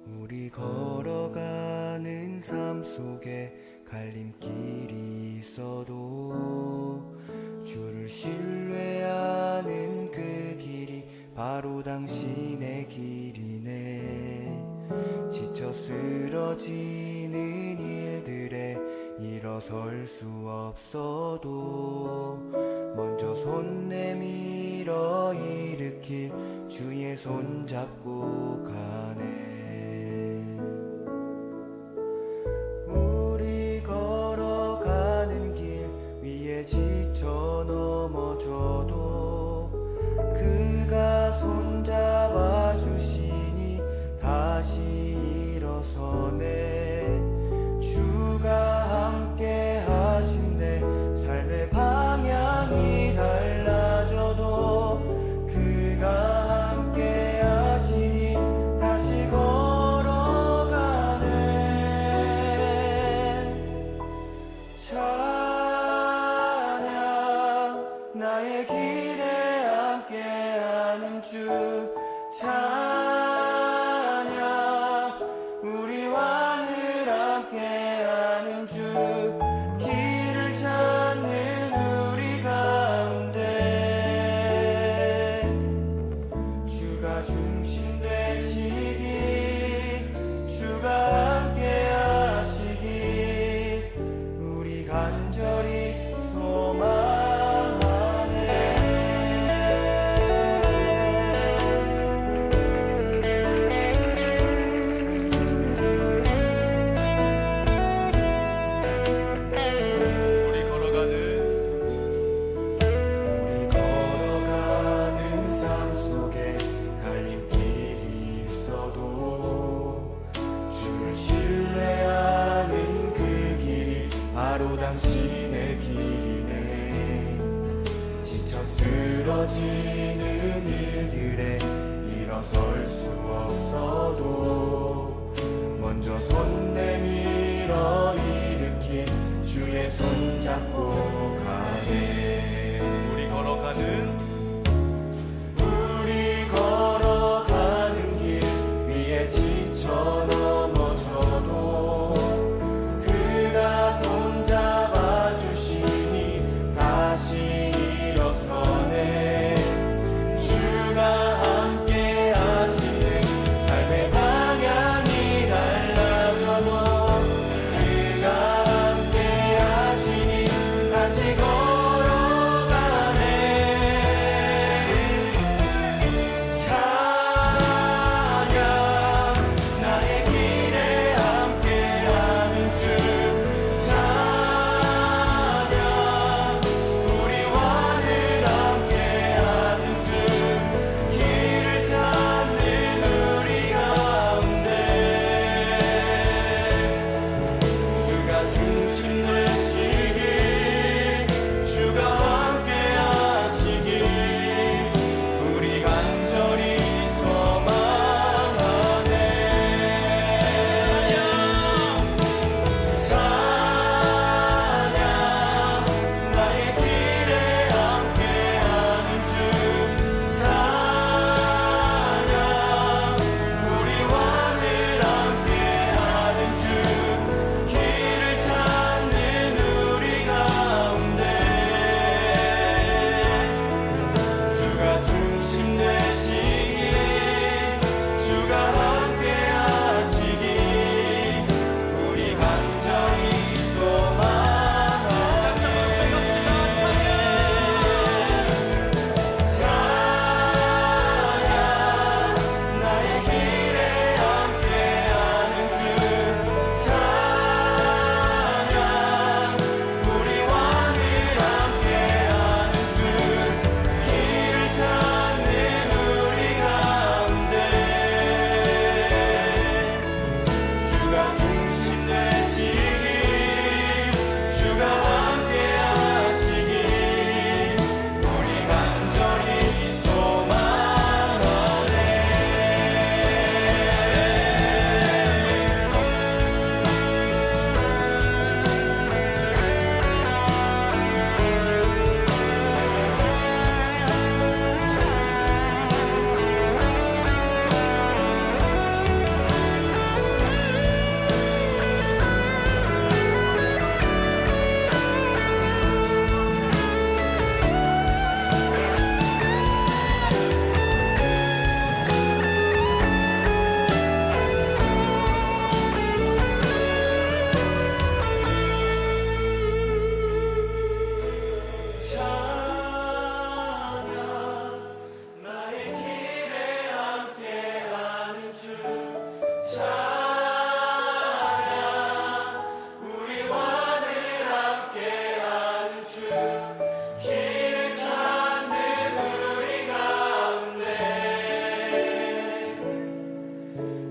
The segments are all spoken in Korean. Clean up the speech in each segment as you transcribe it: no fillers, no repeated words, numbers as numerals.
우리 걸어가는 삶 속에 갈림길이 있어도 주를 신뢰하는 그 길이 바로 당신의 길이네. 지쳐 쓰러지는 일들에 일어설 수 없어도 먼저 손 내밀어 일으킬 주의 손 잡고 가네. 우리 걸어가는 길 위에 지쳐 넘어져도 그가 손잡아 주시니 다시 일어서네. 주가 함께 하신대. 삶의 방향이 달라져도 그가 함께 하시니 다시 걸어가네. 찬양 나의 길에 함께하는 주. 찬양 우리 왕을 함께하는 주. 길을 찾는 우리 가운데 주가 중심 되시기, 주가 함께 하시기 우리 간절히 소망하네. 우리 걸어가는 삶 속에 갈림길이 있어도 주를 신뢰하는 그 길이 바로 당신의 길이네. 지쳐 쓰러지는 일들에 일어설 수 없어도 먼저 손 내밀어 일으킨 주의 손 잡고 가네. 우리 걸어가는 길 위에 지쳐 넘어져도 그가 손잡아 주시니 다시 일어서네. 주가 함께 하시네. 삶의 방향이 달라져도 그가 함께 하시니 다시 걸어가네. 찬양 나의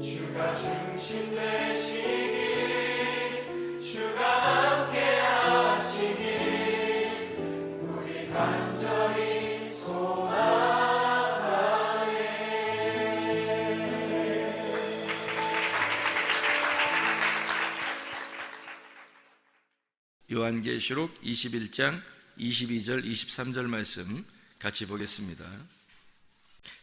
주가 중심 되시길 주가 함께 하시길 우리 간절히 소망하네. 요한계시록 21장 22절 23절 말씀 같이 보겠습니다.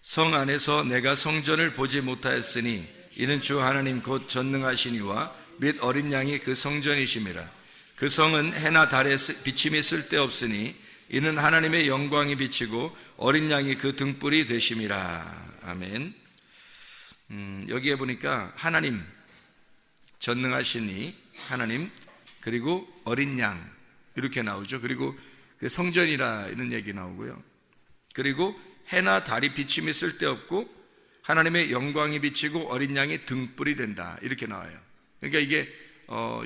성 안에서 내가 성전을 보지 못하였으니 이는 주 하나님 곧 전능하시니와 및 어린 양이 그 성전이심이라. 그 성은 해나 달의 비침이 쓸데없으니 이는 하나님의 영광이 비치고 어린 양이 그 등불이 되심이라. 아멘. 여기에 보니까 하나님, 전능하시니 하나님, 그리고 어린 양 이렇게 나오죠. 그리고 그 성전이라 이런 얘기 나오고요. 그리고 해나 달이 비침이 쓸데없고 하나님의 영광이 비치고 어린 양이 등불이 된다 이렇게 나와요. 그러니까 이게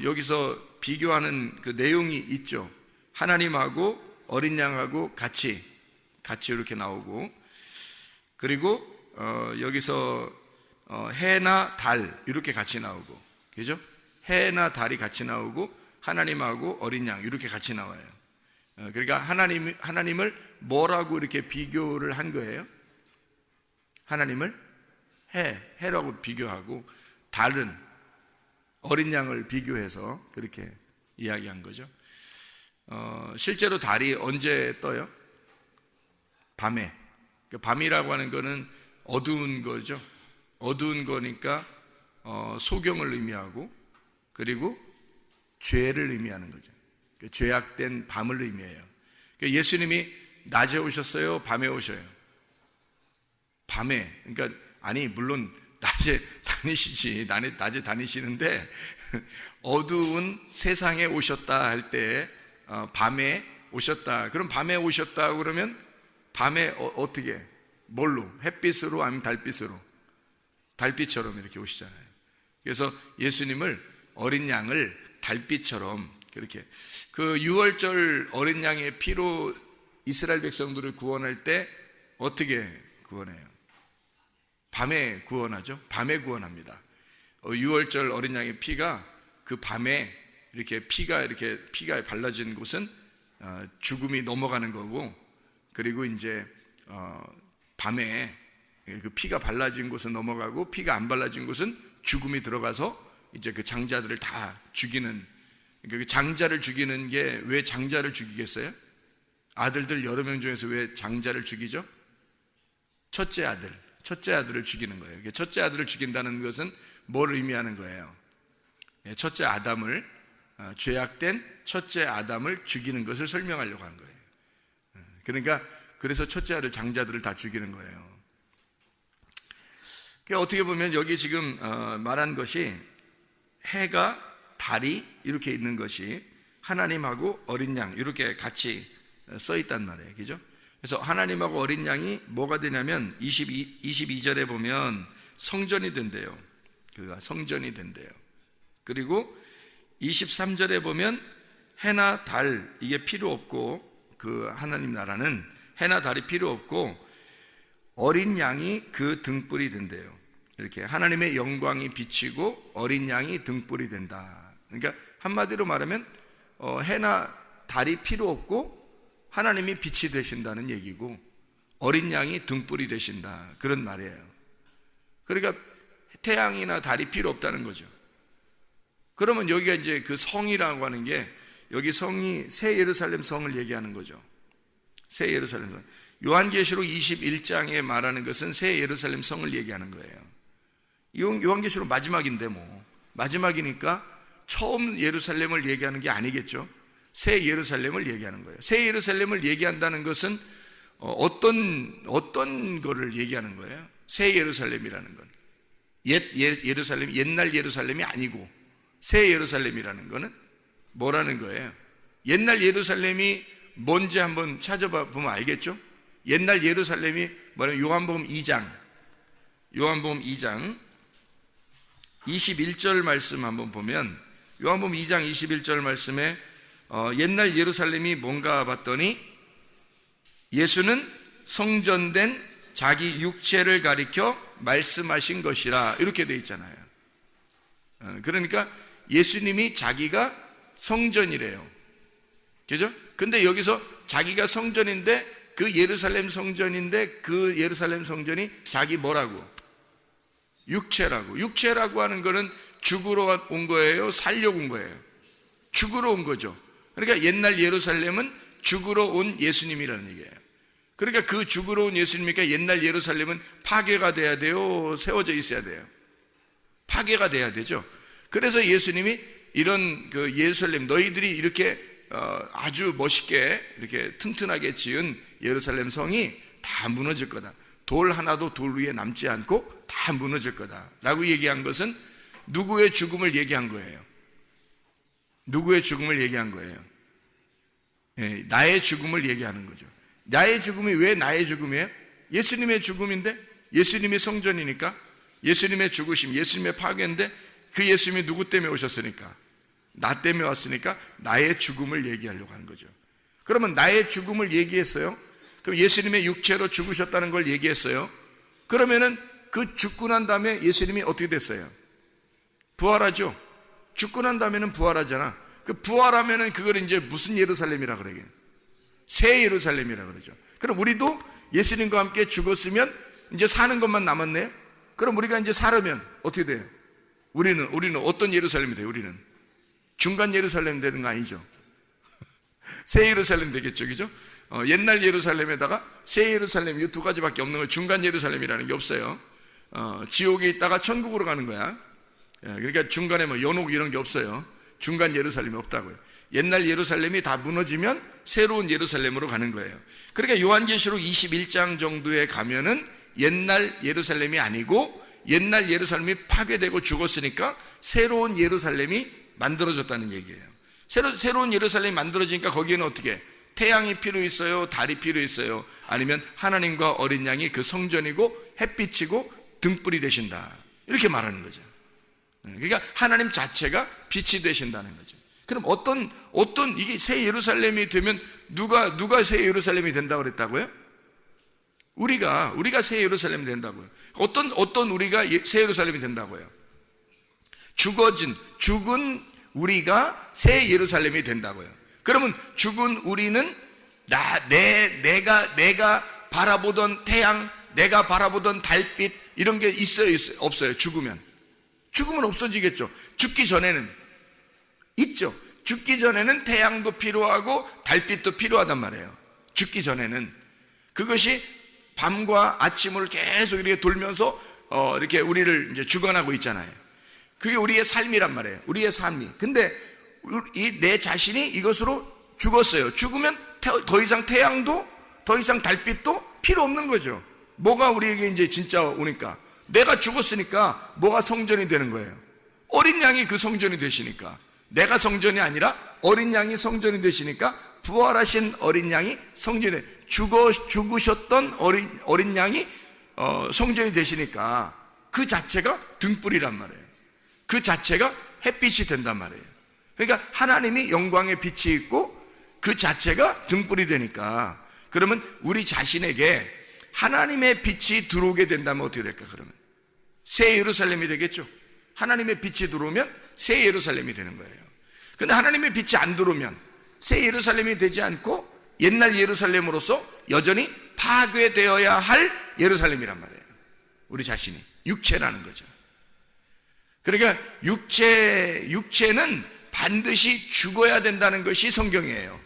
여기서 비교하는 그 내용이 있죠. 하나님하고 어린 양하고 같이 이렇게 나오고, 그리고 여기서 해나 달 이렇게 같이 나오고, 그죠? 해나 달이 같이 나오고 하나님하고 어린 양 이렇게 같이 나와요. 그러니까 하나님을 뭐라고 이렇게 비교를 한 거예요? 하나님을 해라고 비교하고 달은 어린 양을 비교해서 그렇게 이야기한 거죠. 실제로 달이 언제 떠요? 밤에. 밤이라고 하는 거는 어두운 거죠. 어두운 거니까 소경을 의미하고, 그리고 죄를 의미하는 거죠. 죄악된 밤을 의미해요. 예수님이 낮에 오셨어요? 밤에 오셔요? 밤에. 그러니까 아니 물론 낮에 다니시지, 낮에 다니시는데 어두운 세상에 오셨다 할 때 밤에 오셨다. 그럼 밤에 오셨다 그러면 밤에 어떻게? 뭘로? 햇빛으로 아니면 달빛으로? 달빛처럼 이렇게 오시잖아요. 그래서 예수님을 어린 양을 달빛처럼 그렇게, 그 유월절 어린 양의 피로 이스라엘 백성들을 구원할 때 어떻게 구원해요? 밤에 구원하죠. 밤에 구원합니다. 유월절 어린 양의 피가 그 밤에 이렇게 피가 발라진 곳은 죽음이 넘어가는 거고, 그리고 이제 밤에 그 피가 발라진 곳은 넘어가고 피가 안 발라진 곳은 죽음이 들어가서 이제 그 장자들을 다 죽이는, 그러니까 그 장자를 죽이는 게, 왜 장자를 죽이겠어요? 아들들 여러 명 중에서 왜 장자를 죽이죠? 첫째 아들을 죽이는 거예요. 첫째 아들을 죽인다는 것은 뭘 의미하는 거예요? 첫째 아담을, 죄악된 첫째 아담을 죽이는 것을 설명하려고 한 거예요. 그러니까 그래서 첫째 아들 장자들을 다 죽이는 거예요. 그러니까 어떻게 보면 여기 지금 말한 것이 해가 달이 이렇게 있는 것이 하나님하고 어린 양 이렇게 같이 써 있단 말이에요. 그죠? 그래서 하나님하고 어린 양이 뭐가 되냐면 22절에 보면 성전이 된대요. 그가 성전이 된대요. 그리고 23절에 보면 해나 달 이게 필요 없고, 그 하나님 나라는 해나 달이 필요 없고 어린 양이 그 등불이 된대요. 이렇게 하나님의 영광이 비치고 어린 양이 등불이 된다. 그러니까 한마디로 말하면 해나 달이 필요 없고 하나님이 빛이 되신다는 얘기고, 어린 양이 등불이 되신다, 그런 말이에요. 그러니까 태양이나 달이 필요 없다는 거죠. 그러면 여기가 이제 그 성이라고 하는 게, 여기 성이 새 예루살렘 성을 얘기하는 거죠. 새 예루살렘 성. 요한계시록 21장에 말하는 것은 새 예루살렘 성을 얘기하는 거예요. 요한계시록 마지막인데 마지막이니까 처음 예루살렘을 얘기하는 게 아니겠죠. 새 예루살렘을 얘기하는 거예요. 새 예루살렘을 얘기한다는 것은 어떤 거를 얘기하는 거예요? 새 예루살렘이라는 건 예루살렘, 옛날 예루살렘이 아니고 새 예루살렘이라는 거는 뭐라는 거예요? 옛날 예루살렘이 뭔지 한번 찾아봐 보면 알겠죠? 옛날 예루살렘이 뭐냐면 요한복음 2장 21절 말씀 한번 보면, 요한복음 2장 21절 말씀에 옛날 예루살렘이 뭔가 봤더니 예수는 성전된 자기 육체를 가리켜 말씀하신 것이라 이렇게 돼 있잖아요. 그러니까 예수님이 자기가 성전이래요. 그죠? 근데 여기서 자기가 성전인데 그 예루살렘 성전인데 그 예루살렘 성전이 자기 뭐라고? 육체라고. 육체라고 하는 거는 죽으러 온 거예요? 살려고 온 거예요? 죽으러 온 거죠. 그러니까 옛날 예루살렘은 죽으러 온 예수님이라는 얘기예요. 그러니까 그 죽으러 온 예수님이니까 옛날 예루살렘은 파괴가 돼야 돼요? 세워져 있어야 돼요? 파괴가 돼야 되죠. 그래서 예수님이 이런 그 예루살렘, 너희들이 이렇게 아주 멋있게 이렇게 튼튼하게 지은 예루살렘 성이 다 무너질 거다. 돌 하나도 돌 위에 남지 않고 다 무너질 거다 라고 얘기한 것은 누구의 죽음을 얘기한 거예요? 누구의 죽음을 얘기한 거예요? 나의 죽음을 얘기하는 거죠. 나의 죽음이 왜 나의 죽음이에요? 예수님의 죽음인데, 예수님이 성전이니까, 예수님의 죽으심, 예수님의 파괴인데, 그 예수님이 누구 때문에 오셨으니까? 나 때문에 왔으니까 나의 죽음을 얘기하려고 하는 거죠. 그러면 나의 죽음을 얘기했어요. 그럼 예수님의 육체로 죽으셨다는 걸 얘기했어요. 그러면은 그 죽고 난 다음에 예수님이 어떻게 됐어요? 부활하죠. 죽고 난 다음에는 부활하잖아. 그 부활하면은 그걸 이제 무슨 예루살렘이라 그래요? 새 예루살렘이라 그러죠. 그럼 우리도 예수님과 함께 죽었으면 이제 사는 것만 남았네요. 그럼 우리가 이제 살으면 어떻게 돼요? 우리는 어떤 예루살렘이 돼요? 우리는 중간 예루살렘 되는 거 아니죠? 새 예루살렘 되겠죠, 그죠? 옛날 예루살렘에다가 새 예루살렘, 이 두 가지밖에 없는 거예요. 중간 예루살렘이라는 게 없어요. 지옥에 있다가 천국으로 가는 거야. 그러니까 중간에 뭐 연옥 이런 게 없어요. 중간 예루살렘이 없다고요. 옛날 예루살렘이 다 무너지면 새로운 예루살렘으로 가는 거예요. 그러니까 요한계시록 21장 정도에 가면은 옛날 예루살렘이 아니고 옛날 예루살렘이 파괴되고 죽었으니까 새로운 예루살렘이 만들어졌다는 얘기예요. 새로운 예루살렘이 만들어지니까 거기에는 어떻게? 태양이 필요 있어요? 달이 필요 있어요? 아니면 하나님과 어린 양이 그 성전이고 햇빛이고 등불이 되신다, 이렇게 말하는 거죠. 그러니까 하나님 자체가 빛이 되신다는 거죠. 그럼 어떤 이게 새 예루살렘이 되면 누가 새 예루살렘이 된다고 그랬다고요? 우리가 새 예루살렘이 된다고요. 어떤 우리가 새 예루살렘이 된다고요? 죽은 우리가 새 예루살렘이 된다고요. 그러면 죽은 우리는 내가 바라보던 태양, 내가 바라보던 달빛 이런 게 있어요, 없어요? 죽으면 없어지겠죠. 죽기 전에는 있죠. 죽기 전에는 태양도 필요하고 달빛도 필요하단 말이에요. 죽기 전에는 그것이 밤과 아침을 계속 이렇게 돌면서 이렇게 우리를 이제 주관하고 있잖아요. 그게 우리의 삶이란 말이에요. 우리의 삶이. 근데 내 자신이 이것으로 죽었어요. 죽으면 더 이상 태양도 더 이상 달빛도 필요 없는 거죠. 뭐가 우리에게 이제 진짜 오니까? 내가 죽었으니까 뭐가 성전이 되는 거예요? 어린 양이 그 성전이 되시니까. 내가 성전이 아니라 어린 양이 성전이 되시니까 부활하신 어린 양이 성전이 돼. 죽으셨던 어린 양이 성전이 되시니까 그 자체가 등불이란 말이에요. 그 자체가 햇빛이 된단 말이에요. 그러니까 하나님이 영광의 빛이 있고 그 자체가 등불이 되니까, 그러면 우리 자신에게 하나님의 빛이 들어오게 된다면 어떻게 될까? 그러면 새 예루살렘이 되겠죠. 하나님의 빛이 들어오면 새 예루살렘이 되는 거예요. 근데 하나님의 빛이 안 들어오면 새 예루살렘이 되지 않고 옛날 예루살렘으로서 여전히 파괴되어야 할 예루살렘이란 말이에요. 우리 자신이 육체라는 거죠. 그러니까 육체는 반드시 죽어야 된다는 것이 성경이에요.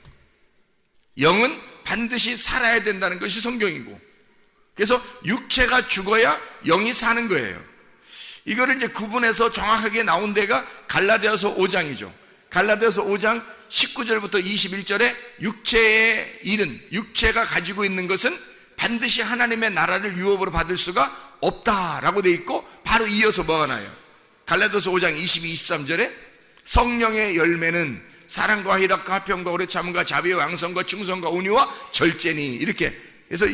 영은 반드시 살아야 된다는 것이 성경이고, 그래서 육체가 죽어야 영이 사는 거예요. 이거를 이제 구분해서 정확하게 나온 데가 갈라디아서 5장이죠. 갈라디아서 5장 19절부터 21절에 육체의 일은, 육체가 가지고 있는 것은 반드시 하나님의 나라를 유업으로 받을 수가 없다라고 돼 있고, 바로 이어서 뭐가 나요? 갈라디아서 5장 22, 23절에 성령의 열매는 사랑과 희락과 화평과 오래 참음과 자비와 양성과 충성과 온유와 절제니, 이렇게. 그래서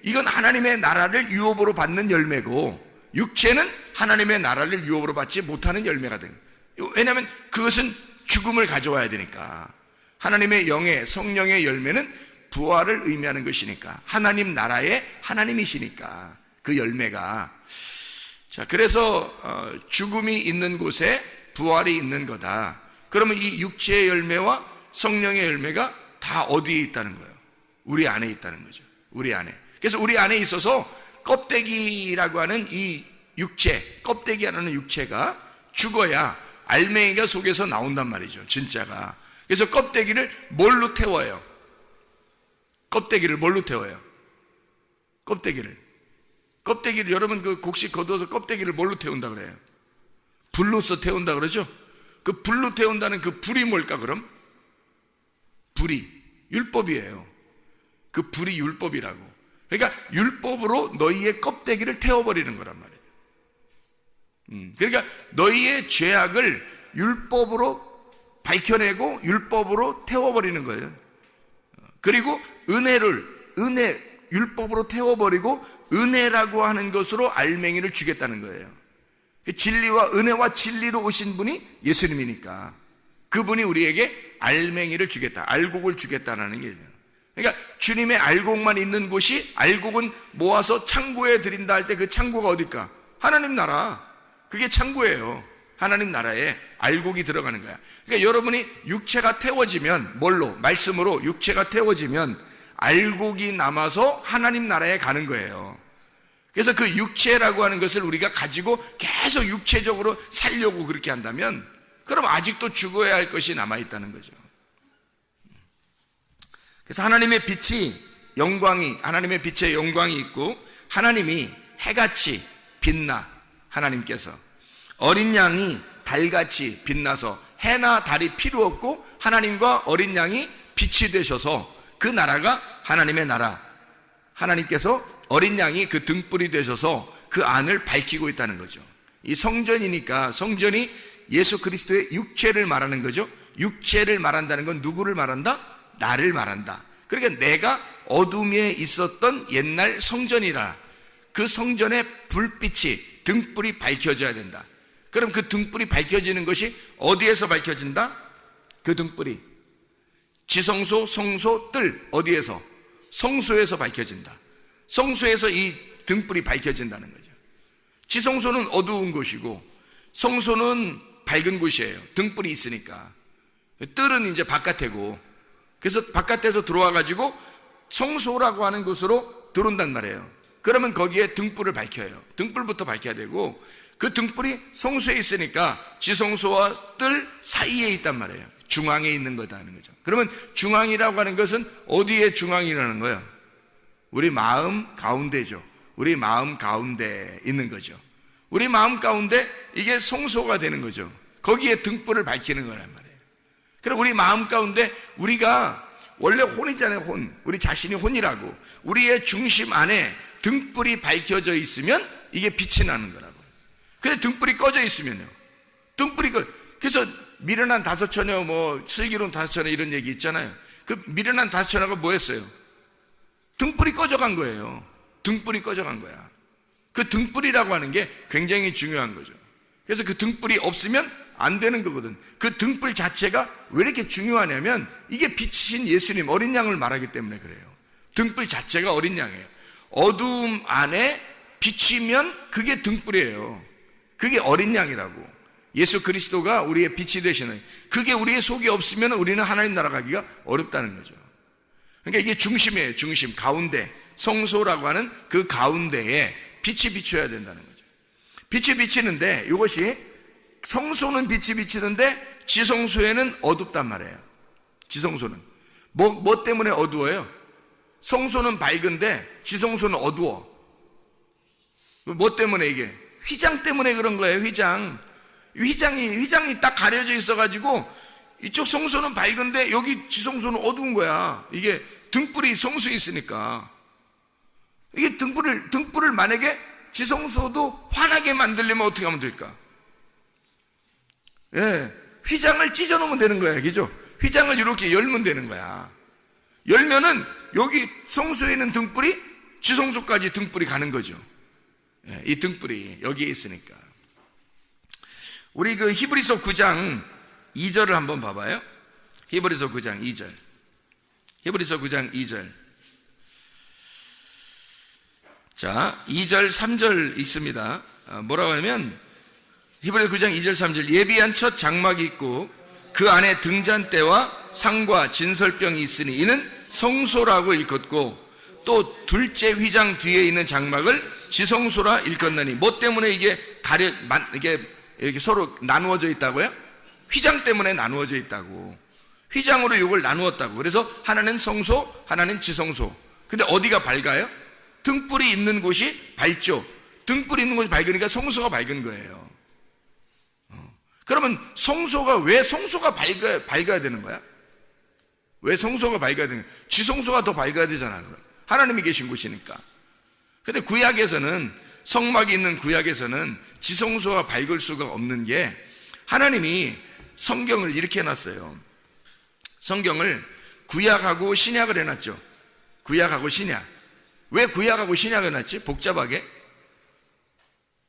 이건 하나님의 나라를 유업으로 받는 열매고, 육체는 하나님의 나라를 유업으로 받지 못하는 열매가 된 거예요. 왜냐하면 그것은 죽음을 가져와야 되니까. 하나님의 영의 성령의 열매는 부활을 의미하는 것이니까, 하나님 나라의 하나님이시니까 그 열매가. 자, 그래서 죽음이 있는 곳에 부활이 있는 거다. 그러면 이 육체의 열매와 성령의 열매가 다 어디에 있다는 거예요? 우리 안에 있다는 거죠. 우리 안에. 그래서 우리 안에 있어서 껍데기라고 하는 이 육체, 껍데기라는 육체가 죽어야 알맹이가 속에서 나온단 말이죠. 진짜가. 그래서 껍데기를 뭘로 태워요? 껍데기를 뭘로 태워요? 껍데기를 여러분 그 곡식 거둬서 껍데기를 뭘로 태운다 그래요? 불로서 태운다 그러죠? 그 불로 태운다는 그 불이 뭘까 그럼? 불이 율법이에요. 그 불이 율법이라고. 그러니까 율법으로 너희의 껍데기를 태워버리는 거란 말이에요. 그러니까 너희의 죄악을 율법으로 밝혀내고 율법으로 태워버리는 거예요. 그리고 율법으로 태워버리고 은혜라고 하는 것으로 알맹이를 주겠다는 거예요. 진리와 은혜와 진리로 오신 분이 예수님이니까 그분이 우리에게 알맹이를 주겠다, 알곡을 주겠다는 게. 그러니까 주님의 알곡만 있는 곳이, 알곡은 모아서 창고에 드린다 할 때 그 창고가 어딜까? 하나님 나라. 그게 창고예요. 하나님 나라에 알곡이 들어가는 거야. 그러니까 여러분이 육체가 태워지면, 뭘로? 말씀으로 육체가 태워지면 알곡이 남아서 하나님 나라에 가는 거예요. 그래서 그 육체라고 하는 것을 우리가 가지고 계속 육체적으로 살려고 그렇게 한다면, 그럼 아직도 죽어야 할 것이 남아있다는 거죠. 그래서 하나님의 빛이 하나님의 빛의 영광이 있고, 하나님이 해같이 빛나, 하나님께서 어린 양이 달같이 빛나서 해나 달이 필요 없고 하나님과 어린 양이 빛이 되셔서 그 나라가 하나님의 나라, 하나님께서 어린 양이 그 등불이 되셔서 그 안을 밝히고 있다는 거죠. 이 성전이니까, 성전이 예수 그리스도의 육체를 말하는 거죠. 육체를 말한다는 건 누구를 말한다? 나를 말한다. 그러니까 내가 어둠에 있었던 옛날 성전이라, 그 성전의 불빛이, 등불이 밝혀져야 된다. 그럼 그 등불이 밝혀지는 것이 어디에서 밝혀진다? 그 등불이 지성소, 성소, 뜰, 어디에서? 성소에서 밝혀진다. 성소에서 이 등불이 밝혀진다는 거죠. 지성소는 어두운 곳이고 성소는 밝은 곳이에요. 등불이 있으니까. 뜰은 이제 바깥이고, 그래서 바깥에서 들어와 가지고 성소라고 하는 곳으로 들어온단 말이에요. 그러면 거기에 등불을 밝혀요. 등불부터 밝혀야 되고, 그 등불이 성소에 있으니까 지성소와 뜰 사이에 있단 말이에요. 중앙에 있는 거다는 거죠. 그러면 중앙이라고 하는 것은 어디에 중앙이라는 거예요? 우리 마음 가운데죠. 우리 마음 가운데 있는 거죠. 우리 마음 가운데 이게 성소가 되는 거죠. 거기에 등불을 밝히는 거란 말이에요. 그럼 우리 마음 가운데, 우리가 원래 혼이잖아요. 혼. 우리 자신이 혼이라고. 우리의 중심 안에 등불이 밝혀져 있으면 이게 빛이 나는 거라고. 근데 등불이 꺼져 있으면요, 그래서 미련한 다섯 처녀, 슬기로운 다섯 처녀 이런 얘기 있잖아요. 그 미련한 다섯 처녀가 뭐 했어요? 등불이 꺼져간 거예요. 등불이 꺼져간 거야. 그 등불이라고 하는 게 굉장히 중요한 거죠. 그래서 그 등불이 없으면 안 되는 거거든. 그 등불 자체가 왜 이렇게 중요하냐면, 이게 빛이신 예수님, 어린 양을 말하기 때문에 그래요. 등불 자체가 어린 양이에요. 어두움 안에 비치면 그게 등불이에요. 그게 어린 양이라고. 예수 그리스도가 우리의 빛이 되시는, 그게 우리의 속에 없으면 우리는 하나님 나라 가기가 어렵다는 거죠. 그러니까 이게 중심이에요. 중심, 가운데, 성소라고 하는 그 가운데에 빛이 비춰야 된다는 거죠. 빛이 비치는데, 이것이 성소는 빛이 비치는데 지성소에는 어둡단 말이에요. 지성소는 뭐 때문에 어두워요? 성소는 밝은데 지성소는 어두워. 뭐 때문에? 이게 휘장 때문에 그런 거예요. 휘장이 딱 가려져 있어가지고 이쪽 성소는 밝은데 여기 지성소는 어두운 거야. 이게 등불이 성소에 있으니까. 이게 등불을 만약에 지성소도 환하게 만들려면 어떻게 하면 될까? 예, 휘장을 찢어 놓으면 되는 거야. 그죠? 휘장을 이렇게 열면 되는 거야. 열면은 여기 성소에 있는 등불이 지성소까지 등불이 가는 거죠. 예, 이 등불이 여기에 있으니까. 우리 그 히브리서 9장 2절을 한번 봐봐요. 히브리서 9장 2절. 히브리서 9장 2절. 자, 2절, 3절 읽습니다. 뭐라고 하냐면 히브리서 9장 2절, 3절 예비한 첫 장막이 있고 그 안에 등잔대와 상과 진설병이 있으니 이는 성소라고 일컫고 또 둘째 휘장 뒤에 있는 장막을 지성소라 일컫나니 뭐 때문에 이게 이게 서로 나누어져 있다고요? 휘장 때문에 나누어져 있다고. 휘장으로 이걸 나누었다고. 그래서 하나는 성소, 하나는 지성소. 근데 어디가 밝아요? 등불이 있는 곳이 밝죠. 등불이 있는 곳이 밝으니까 성소가 밝은 거예요. 그러면 왜 성소가 밝아야 되는 거야? 왜 성소가 밝아야 되는 거야? 지성소가 더 밝아야 되잖아. 그럼 하나님이 계신 곳이니까. 근데 구약에서는, 성막이 있는 구약에서는 지성소가 밝을 수가 없는 게 하나님이 성경을 이렇게 해놨어요. 성경을 구약하고 신약을 해놨죠. 구약하고 신약. 왜 구약하고 신약을 해놨지? 복잡하게.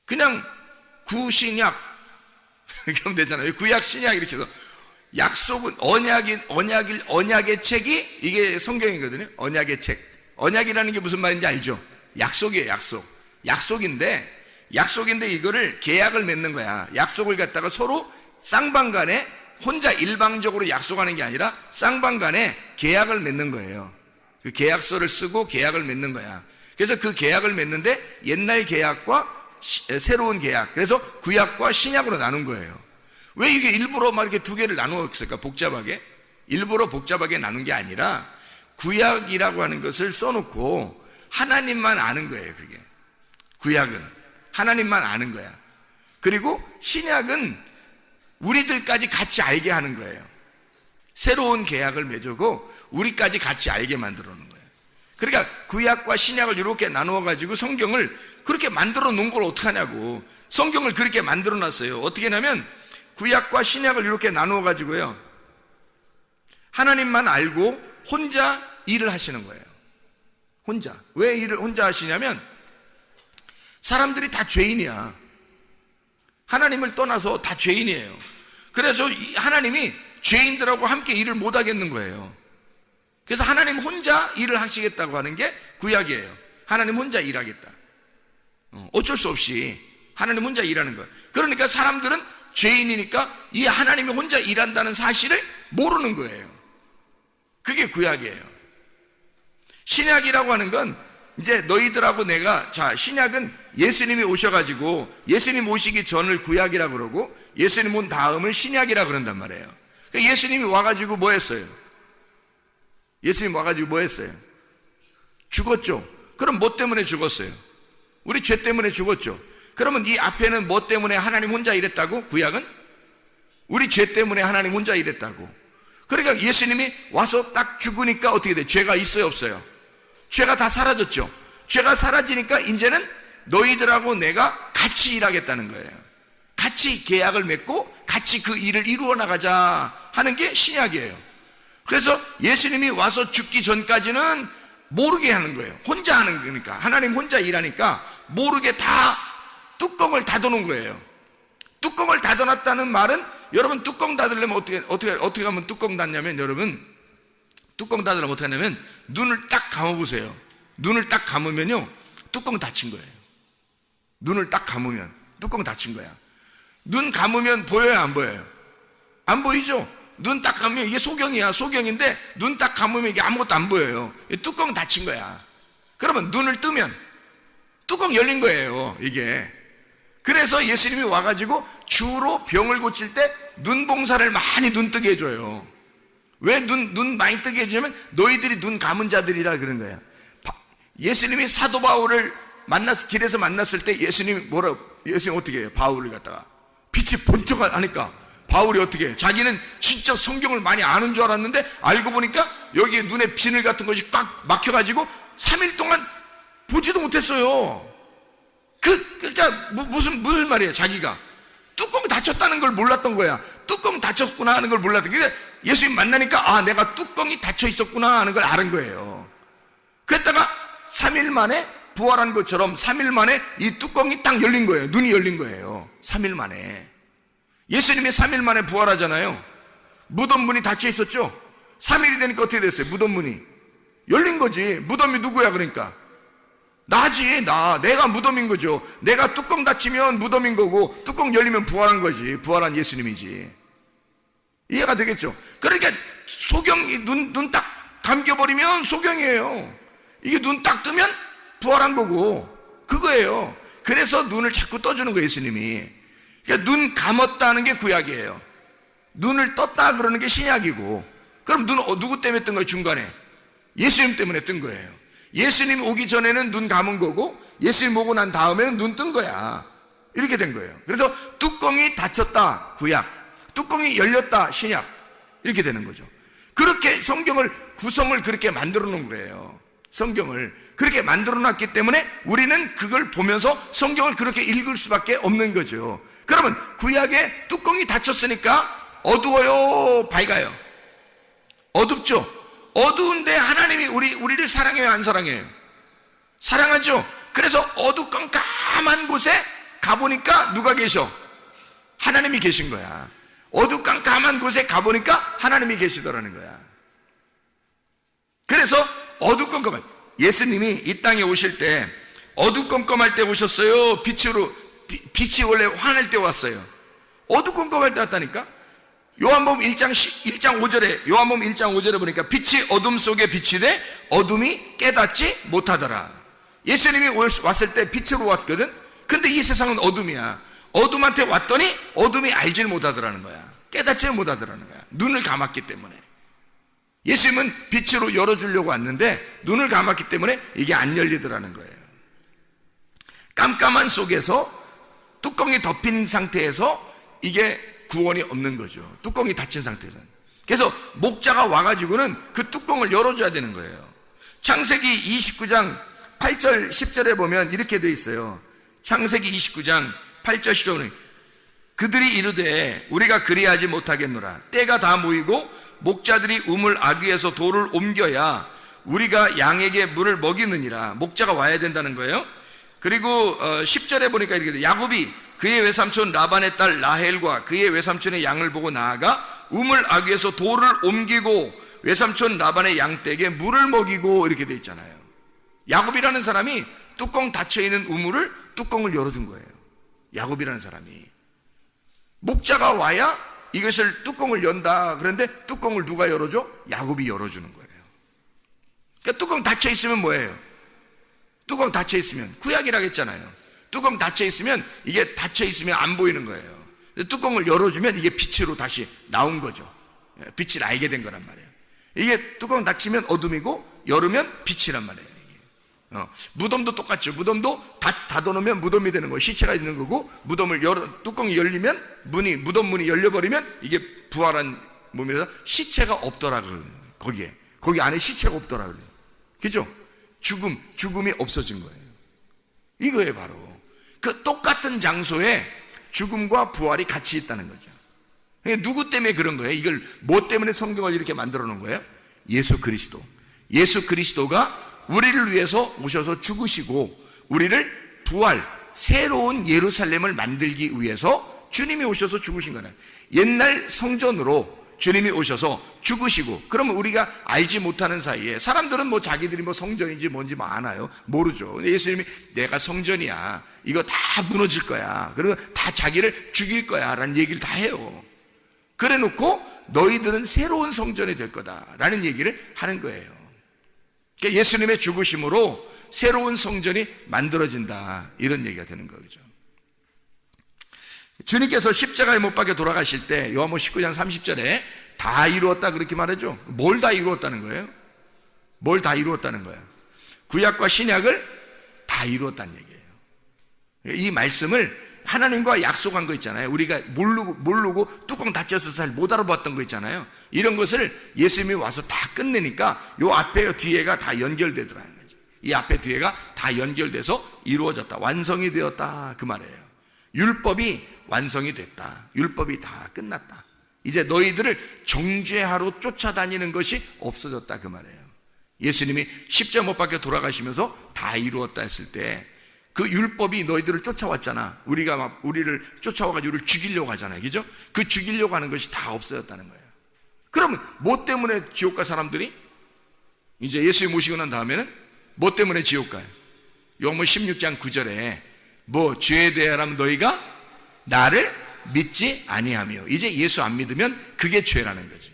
그냥 구신약 이렇게 하면 되잖아요. 구약 신약 이렇게 해서 약속은 언약의 책이 이게 성경이거든요. 언약의 책. 언약이라는 게 무슨 말인지 알죠? 약속이에요. 약속인데 이거를 계약을 맺는 거야. 약속을 갖다가 서로 쌍방간에 혼자 일방적으로 약속하는 게 아니라 쌍방간에 계약을 맺는 거예요. 그 계약서를 쓰고 계약을 맺는 거야. 그래서 그 계약을 맺는데 옛날 계약과 새로운 계약, 그래서 구약과 신약으로 나눈 거예요. 왜 이게 일부러 막 이렇게 두 개를 나누었을까? 복잡하게. 일부러 복잡하게 나눈 게 아니라 구약이라고 하는 것을 써놓고 하나님만 아는 거예요. 그게 구약은 하나님만 아는 거야. 그리고 신약은 우리들까지 같이 알게 하는 거예요. 새로운 계약을 맺고 우리까지 같이 알게 만들어 놓은 거예요. 그러니까 구약과 신약을 이렇게 나누어 가지고 성경을 그렇게 만들어 놓은 걸 어떡하냐고. 성경을 그렇게 만들어 놨어요. 어떻게 하냐면 구약과 신약을 이렇게 나누어 가지고요, 하나님만 알고 혼자 일을 하시는 거예요. 혼자. 왜 일을 혼자 하시냐면 사람들이 다 죄인이야. 하나님을 떠나서 다 죄인이에요. 그래서 하나님이 죄인들하고 함께 일을 못 하겠는 거예요. 그래서 하나님 혼자 일을 하시겠다고 하는 게 구약이에요. 하나님 혼자 일하겠다. 어쩔 수 없이 하나님 혼자 일하는 거예요. 그러니까 사람들은 죄인이니까 이 하나님이 혼자 일한다는 사실을 모르는 거예요. 그게 구약이에요. 신약이라고 하는 건 이제 너희들하고 내가, 자, 신약은 예수님이 오셔가지고 예수님 오시기 전을 구약이라 그러고 예수님 온 다음을 신약이라 그런단 말이에요. 그러니까 예수님이 와가지고 뭐 했어요? 예수님 와가지고 뭐 했어요? 죽었죠. 그럼 뭐 때문에 죽었어요? 우리 죄 때문에 죽었죠. 그러면 이 앞에는 뭐 때문에 하나님 혼자 일했다고? 구약은? 우리 죄 때문에 하나님 혼자 일했다고. 그러니까 예수님이 와서 딱 죽으니까 어떻게 돼? 죄가 있어요, 없어요? 죄가 다 사라졌죠. 죄가 사라지니까 이제는 너희들하고 내가 같이 일하겠다는 거예요. 같이 계약을 맺고 같이 그 일을 이루어 나가자 하는 게 신약이에요. 그래서 예수님이 와서 죽기 전까지는 모르게 하는 거예요. 혼자 하는 거니까. 하나님 혼자 일하니까 모르게 다 뚜껑을 닫아놓은 거예요. 뚜껑을 닫아놨다는 말은, 여러분 뚜껑 닫으려면 어떻게 하면 뚜껑 닫냐면, 여러분 뚜껑 닫으려면 어떻게 하냐면 눈을 딱 감아보세요. 눈을 딱 감으면요, 뚜껑 닫힌 거예요. 눈을 딱 감으면 뚜껑 닫힌 거야. 눈 감으면 보여요, 안 보여요? 안 보이죠? 눈 딱 감으면 이게 소경이야. 소경인데 눈 딱 감으면 이게 아무것도 안 보여요. 뚜껑 닫힌 거야. 그러면 눈을 뜨면 뚜껑 열린 거예요, 이게. 그래서 예수님이 와가지고 주로 병을 고칠 때 눈봉사를 많이 눈 뜨게 해줘요. 왜 눈 많이 뜨게 해주냐면 너희들이 눈 감은 자들이라 그런 거예요. 예수님이 사도 바울을 길에서 만났을 때 예수님 어떻게 해요? 바울을 갖다가 빛이 번쩍 하니까 바울이 어떻게 해요? 자기는 진짜 성경을 많이 아는 줄 알았는데 알고 보니까 여기에 눈에 비늘 같은 것이 꽉 막혀가지고 3일 동안 보지도 못했어요. 그러니까 무슨 말이에요? 자기가 뚜껑 닫혔다는 걸 몰랐던 거야. 뚜껑 닫혔구나 하는 걸 몰랐던 거야. 예수님 만나니까 내가 뚜껑이 닫혀 있었구나 하는 걸 아는 거예요. 그랬다가 3일 만에 부활한 것처럼 3일 만에 이 뚜껑이 딱 열린 거예요. 눈이 열린 거예요. 3일 만에. 예수님이 3일 만에 부활하잖아요. 무덤 문이 닫혀 있었죠. 3일이 되니까 어떻게 됐어요? 무덤 문이 열린 거지. 무덤이 누구야? 그러니까 나지, 내가 무덤인 거죠. 내가 뚜껑 닫히면 무덤인 거고, 뚜껑 열리면 부활한 거지. 부활한 예수님이지. 이해가 되겠죠? 그러니까 소경이 눈 딱 감겨버리면 소경이에요. 이게 눈 딱 뜨면 부활한 거고, 그거예요. 그래서 눈을 자꾸 떠주는 거예요, 예수님이. 그러니까 눈 감았다는 게 구약이에요. 눈을 떴다 그러는 게 신약이고. 그럼 눈 누구 때문에 뜬 거예요, 중간에? 예수님 때문에 뜬 거예요. 예수님 오기 전에는 눈 감은 거고, 예수님 오고 난 다음에는 눈 뜬 거야. 이렇게 된 거예요. 그래서 뚜껑이 닫혔다, 구약. 뚜껑이 열렸다, 신약. 이렇게 되는 거죠. 그렇게 성경을, 구성을 그렇게 만들어 놓은 거예요. 성경을 그렇게 만들어 놨기 때문에 우리는 그걸 보면서 성경을 그렇게 읽을 수밖에 없는 거죠. 그러면 구약에 뚜껑이 닫혔으니까 어두워요, 밝아요? 어둡죠? 어두운데 하나님이 우리를 사랑해요, 안 사랑해요? 사랑하죠? 그래서 어두컴컴한 곳에 가보니까 누가 계셔? 하나님이 계신 거야. 어두컴컴한 곳에 가보니까 하나님이 계시더라는 거야. 그래서 어두컴컴한, 예수님이 이 땅에 오실 때 어두컴컴할 때 오셨어요? 빛이 원래 환할 때 왔어요? 어두컴컴할 때 왔다니까? 요한복음 1장 5절에, 요한복음 1장 5절에 보니까 빛이 어둠 속에 빛이 돼 어둠이 깨닫지 못하더라. 예수님이 왔을 때 빛으로 왔거든? 근데 이 세상은 어둠이야. 어둠한테 왔더니 어둠이 알질 못하더라는 거야. 깨닫지 못하더라는 거야. 눈을 감았기 때문에. 예수님은 빛으로 열어주려고 왔는데 눈을 감았기 때문에 이게 안 열리더라는 거예요. 깜깜한 속에서 뚜껑이 덮인 상태에서 이게 구원이 없는 거죠. 뚜껑이 닫힌 상태에서는. 그래서 목자가 와가지고는 그 뚜껑을 열어줘야 되는 거예요. 창세기 29장 8절 10절에 보면 이렇게 돼 있어요. 창세기 29장 8절 10절에 그들이 이르되 우리가 그리하지 못하겠노라. 때가 다 모이고 목자들이 우물 아귀에서 돌을 옮겨야 우리가 양에게 물을 먹이느니라. 목자가 와야 된다는 거예요. 그리고 10절에 보니까 이렇게 돼. 야곱이 그의 외삼촌 라반의 딸 라헬과 그의 외삼촌의 양을 보고 나아가 우물 아귀에서 돌을 옮기고 외삼촌 라반의 양떼에게 물을 먹이고 이렇게 돼 있잖아요. 야곱이라는 사람이 뚜껑 닫혀있는 우물을 뚜껑을 열어준 거예요. 야곱이라는 사람이. 목자가 와야 이것을 뚜껑을 연다. 그런데 뚜껑을 누가 열어줘? 야곱이 열어주는 거예요. 그러니까 뚜껑 닫혀있으면 뭐예요? 뚜껑 닫혀있으면 구약이라고 했잖아요. 뚜껑 닫혀있으면 이게 닫혀있으면 안 보이는 거예요. 뚜껑을 열어주면 이게 빛으로 다시 나온 거죠. 빛을 알게 된 거란 말이에요. 이게 뚜껑 닫히면 어둠이고 열으면 빛이란 말이에요. 무덤도 똑같죠. 무덤도 닫아놓으면 무덤이 되는 거예요. 시체가 있는 거고, 뚜껑이 열리면 무덤 문이 열려버리면 이게 부활한 몸이라서 시체가 없더라고요. 거기 안에 시체가 없더라고요. 그죠? 죽음이 없어진 거예요. 이거예요, 바로. 그 똑같은 장소에 죽음과 부활이 같이 있다는 거죠. 누구 때문에 그런 거예요? 이걸 뭐 때문에 성경을 이렇게 만들어 놓은 거예요? 예수 그리스도. 예수 그리스도가 우리를 위해서 오셔서 죽으시고 우리를 새로운 예루살렘을 만들기 위해서 주님이 오셔서 죽으신 거예요. 옛날 성전으로 주님이 오셔서 죽으시고, 그러면 우리가 알지 못하는 사이에 사람들은 뭐 자기들이 뭐 성전인지 뭔지 뭐 아나요? 모르죠. 근데 예수님이 내가 성전이야. 이거 다 무너질 거야. 그리고 다 자기를 죽일 거야. 라는 얘기를 다 해요. 그래 놓고 너희들은 새로운 성전이 될 거다라는 얘기를 하는 거예요. 그러니까 예수님의 죽으심으로 새로운 성전이 만들어진다. 이런 얘기가 되는 거죠. 주님께서 십자가에 못 박혀 돌아가실 때 요한복음 19장 30절에 다 이루었다 그렇게 말하죠. 뭘 다 이루었다는 거예요? 뭘 다 이루었다는 거예요? 구약과 신약을 다 이루었다는 얘기예요. 이 말씀을 하나님과 약속한 거 있잖아요. 우리가 모르고 뚜껑 닫혀서 잘 못 알아봤던 거 있잖아요. 이런 것을 예수님이 와서 다 끝내니까 요 앞에 뒤에가 다 연결되더라는 거죠. 이 앞에 뒤에가 다 연결돼서 이루어졌다. 완성이 되었다. 그 말이에요. 율법이 완성이 됐다. 율법이 다 끝났다. 이제 너희들을 정죄하러 쫓아다니는 것이 없어졌다. 그 말이에요. 예수님이 십자가 못 박혀 돌아가시면서 다 이루었다 했을 때 그 율법이 너희들을 쫓아왔잖아. 우리를 쫓아와가지고 우리를 죽이려고 하잖아요. 그죠? 그 죽이려고 하는 것이 다 없어졌다는 거예요. 그러면 뭐 때문에 지옥 갈 사람들이? 이제 예수님 모시고 난 다음에는 뭐 때문에 지옥 가요? 요한복음 16장 9절에 뭐 죄에 대하여라면 너희가 나를 믿지 아니하며, 이제 예수 안 믿으면 그게 죄라는 거지.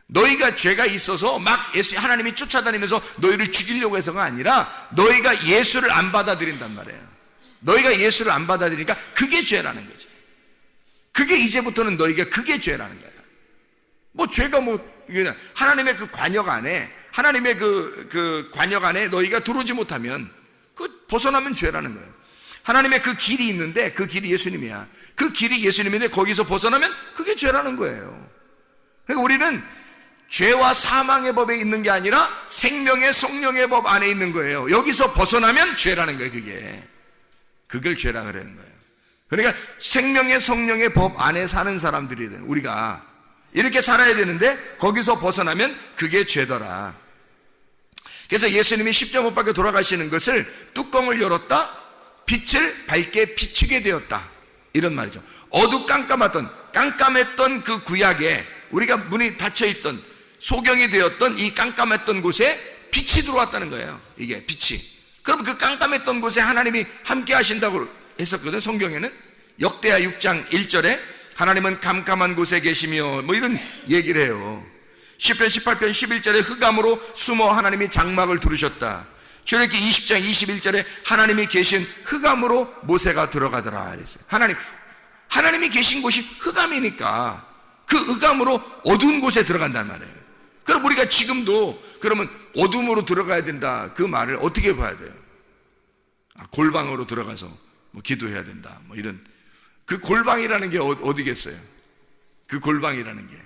너희가 죄가 있어서 막 예수 하나님이 쫓아다니면서 너희를 죽이려고 해서가 아니라 너희가 예수를 안 받아들인단 말이에요. 너희가 예수를 안 받아들이니까 그게 죄라는 거지. 그게 이제부터는 너희가 그게 죄라는 거야. 뭐 죄가 하나님의 그 관역 안에, 하나님의 그 관역 안에 너희가 들어오지 못하면 그 벗어나면 죄라는 거예요. 하나님의 그 길이 있는데 그 길이 예수님이야. 그 길이 예수님인데 거기서 벗어나면 그게 죄라는 거예요. 그러니까 우리는 죄와 사망의 법에 있는 게 아니라 생명의 성령의 법 안에 있는 거예요. 여기서 벗어나면 죄라는 거예요. 그걸 죄라 그러는 거예요. 그러니까 생명의 성령의 법 안에 사는 사람들이 우리가 이렇게 살아야 되는데 거기서 벗어나면 그게 죄더라. 그래서 예수님이 십자가 못 박혀 돌아가시는 것을 뚜껑을 열었다, 빛을 밝게 비추게 되었다, 이런 말이죠. 깜깜했던 그 구약에 우리가 문이 닫혀있던, 소경이 되었던 이 깜깜했던 곳에 빛이 들어왔다는 거예요. 이게 빛이. 그럼 그 깜깜했던 곳에 하나님이 함께 하신다고 했었거든. 성경에는 역대하 6장 1절에 하나님은 깜깜한 곳에 계시며 뭐 이런 얘기를 해요. 시편 18편 11절에 흑암으로 숨어 하나님이 장막을 두르셨다. 출애굽기 20장 21절에 하나님이 계신 흑암으로 모세가 들어가더라 그랬어요. 하나님이 계신 곳이 흑암이니까 그 흑암으로 어두운 곳에 들어간단 말이에요. 그럼 우리가 지금도 그러면 어둠으로 들어가야 된다, 그 말을 어떻게 봐야 돼요? 골방으로 들어가서 뭐 기도해야 된다, 뭐 이런. 그 골방이라는 게 어디겠어요? 그 골방이라는 게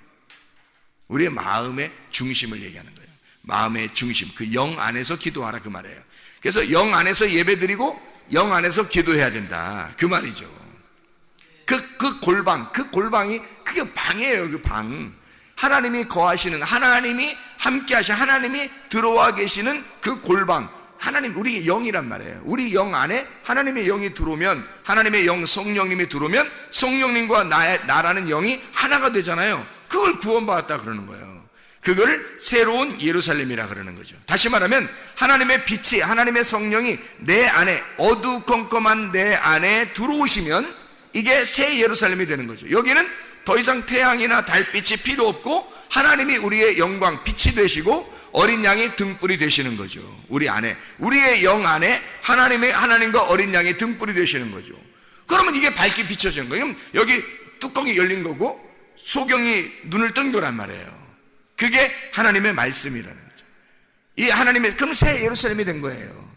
우리의 마음의 중심을 얘기하는 거예요. 마음의 중심, 그 영 안에서 기도하라, 그 말이에요. 그래서 영 안에서 예배드리고 영 안에서 기도해야 된다, 그 말이죠. 그 골방이 그게 방이에요. 그 방. 하나님이 거하시는, 하나님이 함께 하시는, 하나님이 들어와 계시는 그 골방, 하나님, 우리 영이란 말이에요. 우리 영 안에 하나님의 영이 들어오면, 하나님의 영 성령님이 들어오면 성령님과 나라는 영이 하나가 되잖아요. 그걸 구원받았다 그러는 거예요. 그걸 새로운 예루살렘이라 그러는 거죠. 다시 말하면 하나님의 빛이, 하나님의 성령이 내 안에, 어두컴컴한 내 안에 들어오시면 이게 새 예루살렘이 되는 거죠. 여기는 더 이상 태양이나 달빛이 필요 없고 하나님이 우리의 영광, 빛이 되시고 어린 양이 등불이 되시는 거죠. 우리 안에, 우리의 영 안에 하나님과 어린 양이 등불이 되시는 거죠. 그러면 이게 밝게 비춰지는 거예요. 그럼 여기 뚜껑이 열린 거고 소경이 눈을 뜬 거란 말이에요. 그게 하나님의 말씀이라는 거죠. 이 하나님의, 그럼 새 예루살렘이 된 거예요.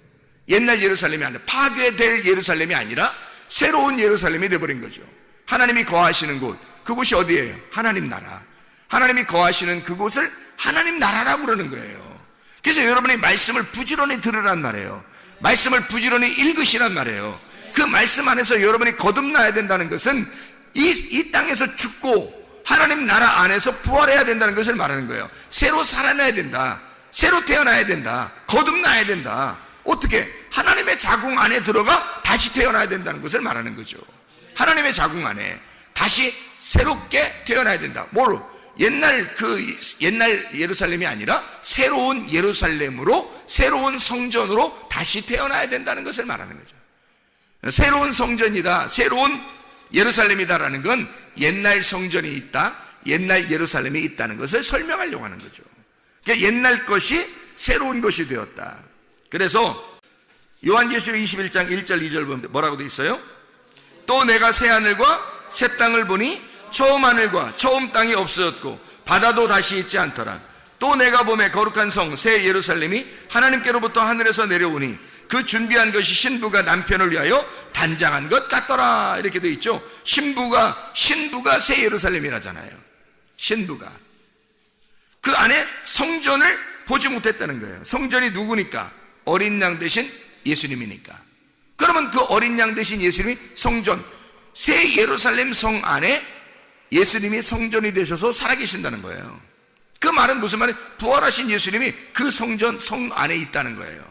옛날 예루살렘이 아니라, 파괴될 예루살렘이 아니라 새로운 예루살렘이 되어버린 거죠. 하나님이 거하시는 곳, 그곳이 어디예요? 하나님 나라. 하나님이 거하시는 그곳을 하나님 나라라고 그러는 거예요. 그래서 여러분이 말씀을 부지런히 들으란 말이에요. 말씀을 부지런히 읽으시란 말이에요. 그 말씀 안에서 여러분이 거듭나야 된다는 것은 이 땅에서 죽고 하나님 나라 안에서 부활해야 된다는 것을 말하는 거예요. 새로 살아나야 된다, 새로 태어나야 된다, 거듭나야 된다. 어떻게? 하나님의 자궁 안에 들어가 다시 태어나야 된다는 것을 말하는 거죠. 하나님의 자궁 안에 다시 새롭게 태어나야 된다. 뭐로? 옛날 예루살렘이 아니라 새로운 예루살렘으로, 새로운 성전으로 다시 태어나야 된다는 것을 말하는 거죠. 새로운 성전이다, 새로운 예루살렘이다라는 건 옛날 성전이 있다, 옛날 예루살렘이 있다는 것을 설명하려고 하는 거죠. 그러니까 옛날 것이 새로운 것이 되었다. 그래서 요한계시록 21장 1절 2절 보면 뭐라고 돼 있어요? 또 내가 새 하늘과 새 땅을 보니 처음 하늘과 처음 땅이 없어졌고 바다도 다시 있지 않더라. 또 내가 보매 거룩한 성 새 예루살렘이 하나님께로부터 하늘에서 내려오니 그 준비한 것이 신부가 남편을 위하여 단장한 것 같더라. 이렇게 돼 있죠. 신부가 새 예루살렘이라잖아요. 신부가 그 안에 성전을 보지 못했다는 거예요. 성전이 누구니까? 어린 양 대신 예수님이니까. 그러면 그 어린 양 대신 예수님이 성전, 새 예루살렘 성 안에 예수님이 성전이 되셔서 살아계신다는 거예요. 그 말은 무슨 말이에요? 부활하신 예수님이 그 성전, 성 안에 있다는 거예요.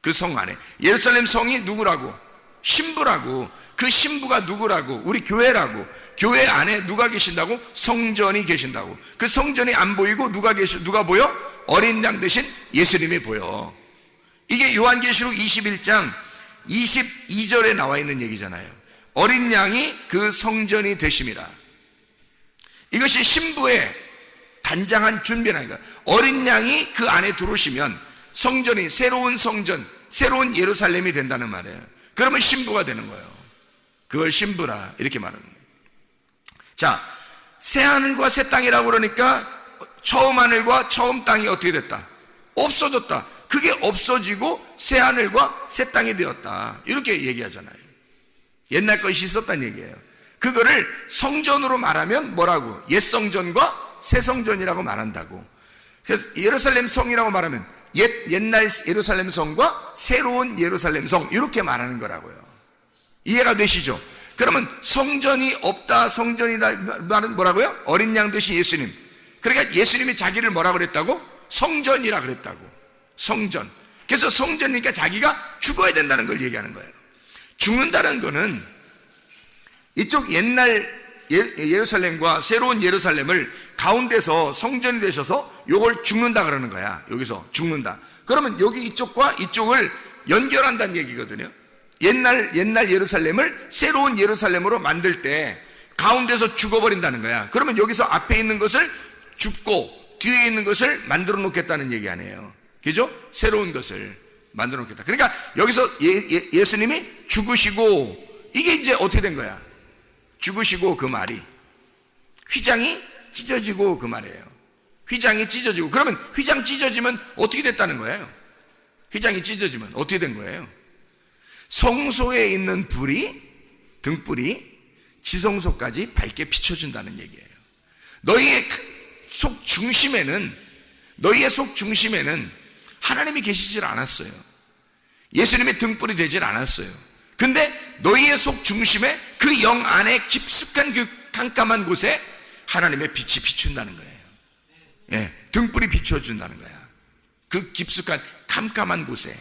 그 성 안에. 예루살렘 성이 누구라고? 신부라고. 그 신부가 누구라고? 우리 교회라고. 교회 안에 누가 계신다고? 성전이 계신다고. 그 성전이 안 보이고 누가 보여? 어린 양 대신 예수님이 보여. 이게 요한계시록 21장 22절에 나와 있는 얘기잖아요. 어린 양이 그 성전이 되심이라. 이것이 신부의 단장한 준비라니까. 어린 양이 그 안에 들어오시면 성전이 새로운 성전, 새로운 예루살렘이 된다는 말이에요. 그러면 신부가 되는 거예요. 그걸 신부라 이렇게 말하는 거예요. 자, 새 하늘과 새 땅이라고 그러니까 처음 하늘과 처음 땅이 어떻게 됐다? 없어졌다. 그게 없어지고 새 하늘과 새 땅이 되었다. 이렇게 얘기하잖아요. 옛날 것이 있었다는 얘기예요. 그거를 성전으로 말하면 뭐라고? 옛 성전과 새 성전이라고 말한다고. 그래서 예루살렘 성이라고 말하면 옛날 예루살렘 성과 새로운 예루살렘 성 이렇게 말하는 거라고요. 이해가 되시죠? 그러면 성전이 없다, 성전이다 말은 뭐라고요? 어린 양 되신 예수님. 그러니까 예수님이 자기를 뭐라고 그랬다고? 성전이라 그랬다고. 성전. 그래서 성전이니까 자기가 죽어야 된다는 걸 얘기하는 거예요. 죽는다는 거는 이쪽 옛날 예루살렘과 새로운 예루살렘을 가운데서 성전이 되셔서 요걸 죽는다 그러는 거야. 여기서 죽는다. 그러면 여기 이쪽과 이쪽을 연결한다는 얘기거든요. 옛날 예루살렘을 새로운 예루살렘으로 만들 때 가운데서 죽어버린다는 거야. 그러면 여기서 앞에 있는 것을 죽고 뒤에 있는 것을 만들어 놓겠다는 얘기 아니에요. 그죠? 새로운 것을 만들어 놓겠다. 그러니까 여기서 예수님이 죽으시고 이게 이제 어떻게 된 거야? 죽으시고 그 말이 휘장이 찢어지고 그 말이에요. 휘장이 찢어지고 그러면 휘장 찢어지면 어떻게 됐다는 거예요? 휘장이 찢어지면 어떻게 된 거예요? 성소에 있는 불이 등불이 지성소까지 밝게 비춰준다는 얘기예요. 너희의 속 중심에는 하나님이 계시질 않았어요. 예수님의 등불이 되질 않았어요. 근데 너희의 속 중심에 그 영 안에 깊숙한 그 깜깜한 곳에 하나님의 빛이 비춘다는 거예요. 예, 등불이 비춰준다는 거야. 그 깊숙한 깜깜한 곳에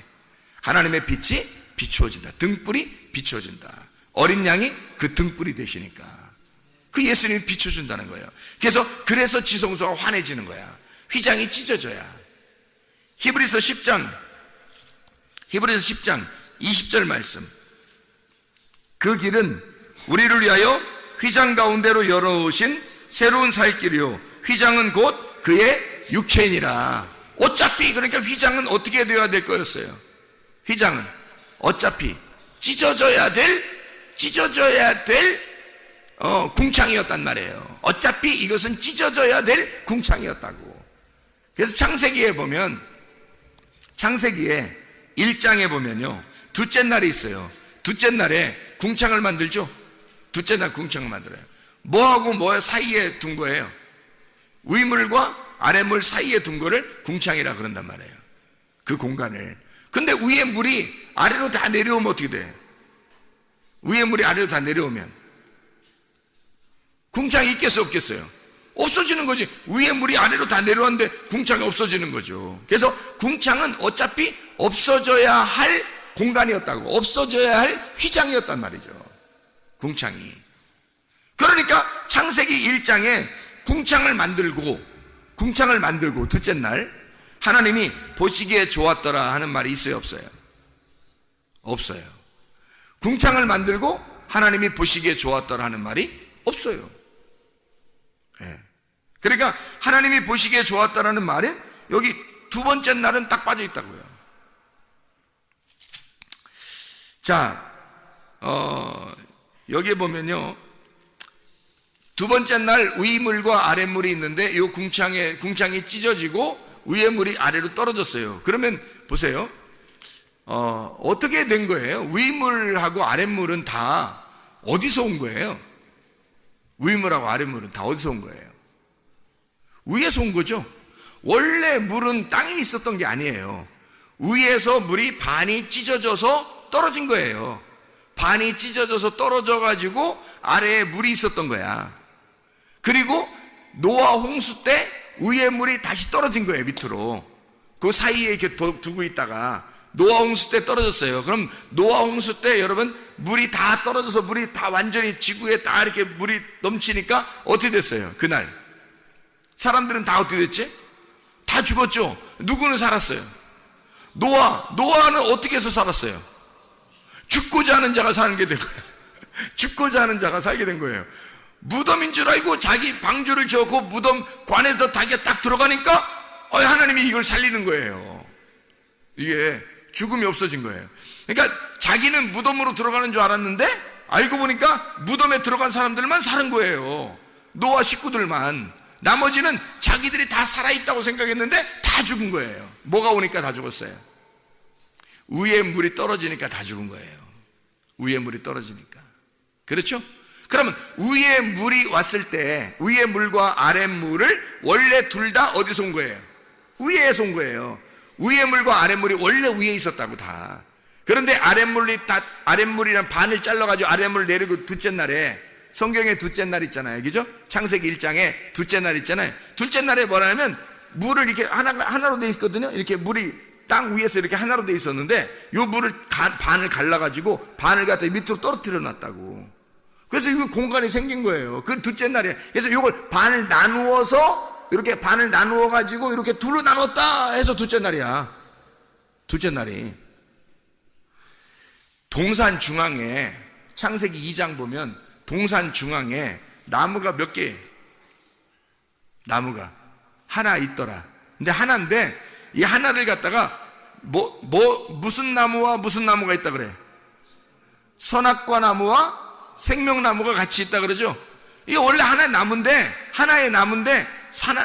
하나님의 빛이 비추어진다. 등불이 비추어진다. 어린 양이 그 등불이 되시니까 그 예수님이 비춰준다는 거예요. 그래서 지성소가 환해지는 거야. 휘장이 찢어져야. 히브리서 10장 20절 말씀. 그 길은 우리를 위하여 휘장 가운데로 열어오신 새로운 살 길이요 휘장은 곧 그의 육체이니라. 어차피 그러니까 휘장은 어떻게 되어야 될 거였어요? 휘장은 어차피 찢어져야 될 궁창이었단 말이에요. 어차피 이것은 찢어져야 될 궁창이었다고. 그래서 창세기에 1장에 보면요 둘째 날이 있어요. 둘째 날에 궁창을 만들죠. 둘째 날 궁창을 만들어요. 뭐하고 뭐 사이에 둔 거예요? 위물과 아랫물 사이에 둔 거를 궁창이라 그런단 말이에요. 그 공간을. 근데 위에 물이 아래로 다 내려오면 어떻게 돼? 위에 물이 아래로 다 내려오면 궁창이 있겠어요, 없겠어요? 없어지는 거지. 위에 물이 아래로 다 내려왔는데 궁창이 없어지는 거죠. 그래서 궁창은 어차피 없어져야 할 공간이었다고. 없어져야 할 휘장이었단 말이죠. 궁창이. 그러니까 창세기 1장에 궁창을 만들고 둘째 날 하나님이 보시기에 좋았더라 하는 말이 있어요, 없어요? 없어요. 궁창을 만들고 하나님이 보시기에 좋았더라 하는 말이 없어요. 네. 그러니까 하나님이 보시기에 좋았다라는 말은 여기 두 번째 날은 딱 빠져 있다고요. 자, 여기에 보면요 두 번째 날 위물과 아랫물이 있는데 이 궁창이 찢어지고 위에 물이 아래로 떨어졌어요. 그러면 보세요. 어떻게 된 거예요? 위물하고 아랫물은 다 어디서 온 거예요? 위물하고 아랫물은 다 어디서 온 거예요? 위에서 온 거죠. 원래 물은 땅에 있었던 게 아니에요. 위에서 물이 반이 찢어져서 떨어진 거예요. 반이 찢어져서 떨어져 가지고 아래에 물이 있었던 거야. 그리고 노아 홍수 때 위에 물이 다시 떨어진 거예요, 밑으로. 그 사이에 이렇게 두고 있다가 노아 홍수 때 떨어졌어요. 그럼 노아 홍수 때 여러분 물이 다 떨어져서 물이 다 완전히 지구에 다 이렇게 물이 넘치니까 어떻게 됐어요? 그날 사람들은 다 어떻게 됐지? 다 죽었죠. 누구는 살았어요? 노아는 어떻게 해서 살았어요? 죽고자 하는 자가 사는 게 된 거예요. 죽고자 하는 자가 살게 된 거예요. 무덤인 줄 알고 자기 방주를 지었고 무덤 관에서 자기가 딱 들어가니까 하나님이 이걸 살리는 거예요. 이게 죽음이 없어진 거예요. 그러니까 자기는 무덤으로 들어가는 줄 알았는데 알고 보니까 무덤에 들어간 사람들만 사는 거예요. 노아 식구들만. 나머지는 자기들이 다 살아있다고 생각했는데 다 죽은 거예요. 뭐가 오니까 다 죽었어요? 위에 물이 떨어지니까 다 죽은 거예요. 위에 물이 떨어지니까. 그렇죠? 그러면 위에 물이 왔을 때 위에 물과 아래 물을 원래 둘 다 어디서 온 거예요? 위에서 온 거예요. 위에 물과 아래 물이 원래 위에 있었다고 다. 그런데 아랫물이란 반을 잘라가지고 아랫물을 내리고 둘째 날에, 성경에 둘째 날 있잖아요. 그죠? 창세기 1장에 둘째 날 있잖아요. 둘째 날에 뭐라면 물을 이렇게 하나로 돼 있거든요. 이렇게 물이 땅 위에서 이렇게 하나로 돼 있었는데 요 물을 반을 갈라가지고 반을 갖다 밑으로 떨어뜨려 놨다고. 그래서 이거 공간이 생긴 거예요. 그 둘째 날에. 그래서 이걸 반을 나누어서 이렇게 반을 나누어 가지고 이렇게 둘로 나눴다 해서 둘째 날이야. 둘째 날이. 동산 중앙에 창세기 2장 보면 동산 중앙에 나무가 몇 개? 나무가 하나 있더라. 근데 하나인데 이 하나를 갖다가 무슨 나무와 무슨 나무가 있다 그래? 선악과 나무와 생명나무가 같이 있다 그러죠? 이게 원래 하나의 나무인데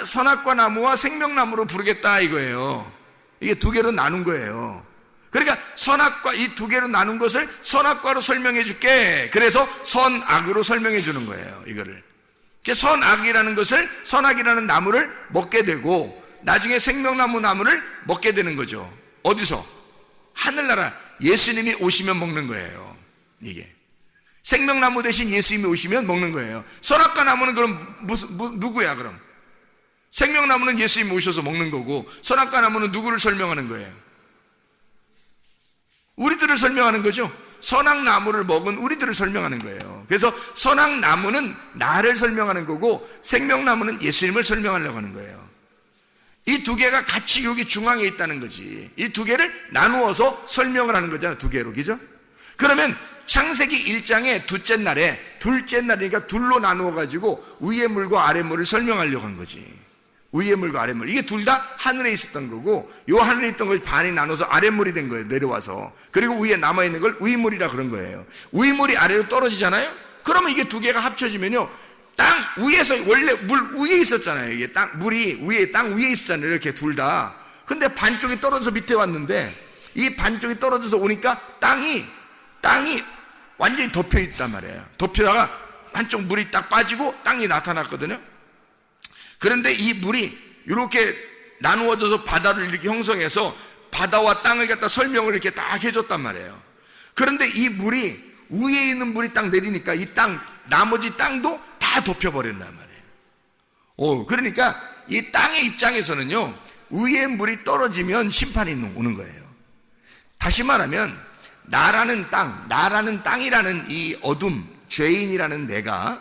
선악과 나무와 생명나무로 부르겠다 이거예요. 이게 두 개로 나눈 거예요. 그러니까 선악과, 이 두 개로 나눈 것을 선악과로 설명해 줄게. 그래서 선악으로 설명해 주는 거예요, 이거를. 선악이라는 것을, 선악이라는 나무를 먹게 되고 나중에 생명나무 나무를 먹게 되는 거죠. 어디서? 하늘나라 예수님이 오시면 먹는 거예요. 이게 생명나무 대신 예수님이 오시면 먹는 거예요. 선악과 나무는 그럼 누구야 그럼? 생명나무는 예수님이 오셔서 먹는 거고 선악과 나무는 누구를 설명하는 거예요? 우리들을 설명하는 거죠. 선악나무를 먹은 우리들을 설명하는 거예요. 그래서 선악나무는 나를 설명하는 거고 생명나무는 예수님을 설명하려고 하는 거예요. 이 두 개가 같이 여기 중앙에 있다는 거지. 이 두 개를 나누어서 설명을 하는 거잖아요. 두 개로. 그죠? 그러면 창세기 1장의 둘째 날이니까 둘로 나누어 가지고 위에 물과 아래 물을 설명하려고 한 거지. 위에 물과 아래 물. 이게 둘 다 하늘에 있었던 거고 요 하늘에 있던 것이 반이 나눠서 아랫물이 된 거예요. 내려와서. 그리고 위에 남아있는 걸 위물이라 그런 거예요. 위물이 아래로 떨어지잖아요. 그러면 이게 두 개가 합쳐지면요, 땅 위에서 원래 물 위에 있었잖아요. 이게 땅 위에 있었잖아요. 이렇게 둘 다. 근데 반쪽이 떨어져서 밑에 왔는데 이 반쪽이 떨어져서 오니까 땅이 완전히 덮여 있단 말이에요. 덮여다가 한쪽 물이 딱 빠지고 땅이 나타났거든요. 그런데 이 물이 이렇게 나누어져서 바다를 이렇게 형성해서 바다와 땅을 갖다 설명을 이렇게 딱 해줬단 말이에요. 그런데 이 물이 위에 있는 물이 딱 내리니까 이 나머지 땅도 다 덮여버린단 말이에요. 그러니까 이 땅의 입장에서는요, 위에 물이 떨어지면 심판이 오는 거예요. 다시 말하면 나라는 땅이라는 이 어둠, 죄인이라는 내가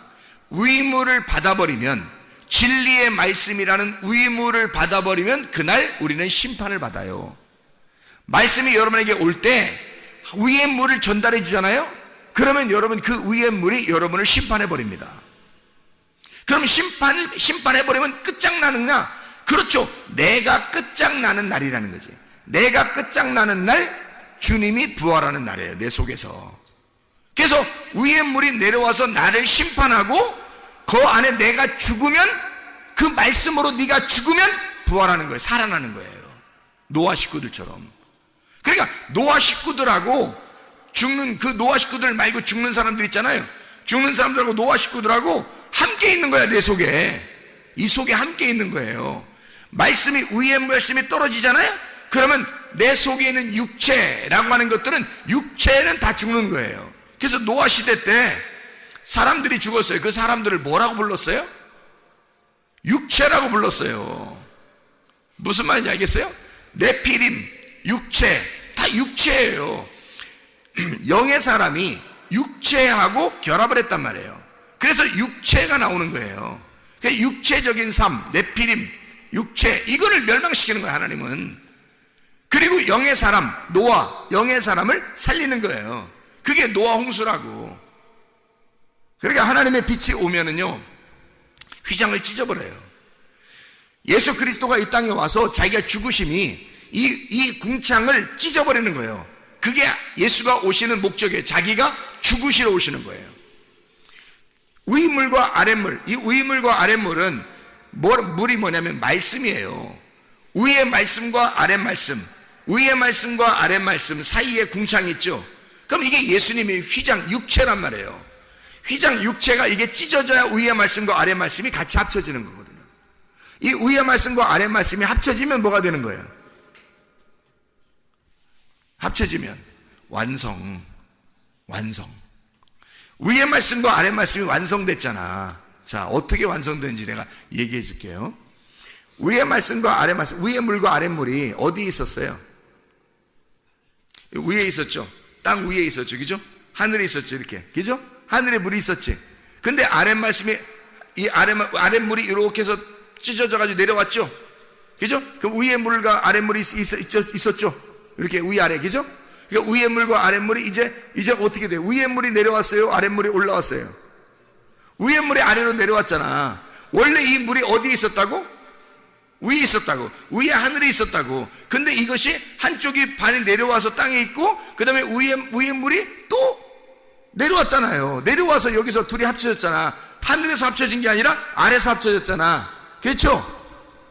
위물을 받아버리면, 진리의 말씀이라는 위물을 받아버리면 그날 우리는 심판을 받아요. 말씀이 여러분에게 올 때 위의 물을 전달해 주잖아요. 그러면 여러분 그 위의 물이 여러분을 심판해 버립니다. 그럼 심판해 버리면 끝장나느냐? 그렇죠. 내가 끝장나는 날이라는 거지. 내가 끝장나는 날 주님이 부활하는 날이에요. 내 속에서. 그래서 위의 물이 내려와서 나를 심판하고 그 안에 내가 죽으면, 그 말씀으로 네가 죽으면 부활하는 거예요. 살아나는 거예요. 노아 식구들처럼. 그러니까 노아 식구들하고 죽는, 그 노아 식구들 말고 죽는 사람들 있잖아요. 죽는 사람들하고 노아 식구들하고 함께 있는 거야. 내 속에. 이 속에 함께 있는 거예요. 위에 말씀이 떨어지잖아요. 그러면 내 속에 있는 육체라고 하는 것들은, 육체는 다 죽는 거예요. 그래서 노아 시대 때 사람들이 죽었어요. 그 사람들을 뭐라고 불렀어요? 육체라고 불렀어요. 무슨 말인지 알겠어요? 네피림, 육체, 다 육체예요. 영의 사람이 육체하고 결합을 했단 말이에요. 그래서 육체가 나오는 거예요. 그러니까 육체적인 삶, 네피림, 육체, 이거를 멸망시키는 거예요, 하나님은. 그리고 영의 사람, 노아, 영의 사람을 살리는 거예요. 그게 노아 홍수라고. 그러니까 하나님의 빛이 오면은요, 휘장을 찢어버려요. 예수 그리스도가 이 땅에 와서 자기가 죽으심이 이 궁창을 찢어버리는 거예요. 그게 예수가 오시는 목적이에요. 자기가 죽으시러 오시는 거예요. 위물과 아랫물, 이 위물과 아랫물은 물이 뭐냐면 말씀이에요. 위의 말씀과 아랫 말씀, 위의 말씀과 아랫 말씀 사이에 궁창이 있죠. 그럼 이게 예수님의 휘장 육체란 말이에요. 휘장 육체가 이게 찢어져야 위의 말씀과 아랫 말씀이 같이 합쳐지는 거거든요. 이 위의 말씀과 아랫 말씀이 합쳐지면 뭐가 되는 거예요? 합쳐지면 완성. 위의 말씀과 아랫 말씀이 완성됐잖아. 자, 어떻게 완성되는지 내가 얘기해 줄게요. 위의 말씀과 아랫 말씀, 위의 물과 아랫 물이 어디에 있었어요? 위에 있었죠. 땅 위에 있었죠. 그죠? 하늘에 있었죠. 이렇게. 그죠? 하늘에 물이 있었지. 근데 아랫 말씀이, 이 아랫 물이 이렇게 해서 찢어져 가지고 내려왔죠. 그죠? 그럼 위의 물과 아랫 물이 있었죠. 이렇게 위아래. 그죠? 그러니까 위의 물과 아랫 물이 이제 어떻게 돼요? 위의 물이 내려왔어요? 아랫 물이 올라왔어요? 위의 물이 아래로 내려왔잖아. 원래 이 물이 어디에 있었다고? 위에 있었다고. 위에 하늘에 있었다고. 근데 이것이 한쪽이 반이 내려와서 땅에 있고, 그 다음에 위에 물이 또 내려왔잖아요. 내려와서 여기서 둘이 합쳐졌잖아. 하늘에서 합쳐진 게 아니라 아래에서 합쳐졌잖아. 그렇죠?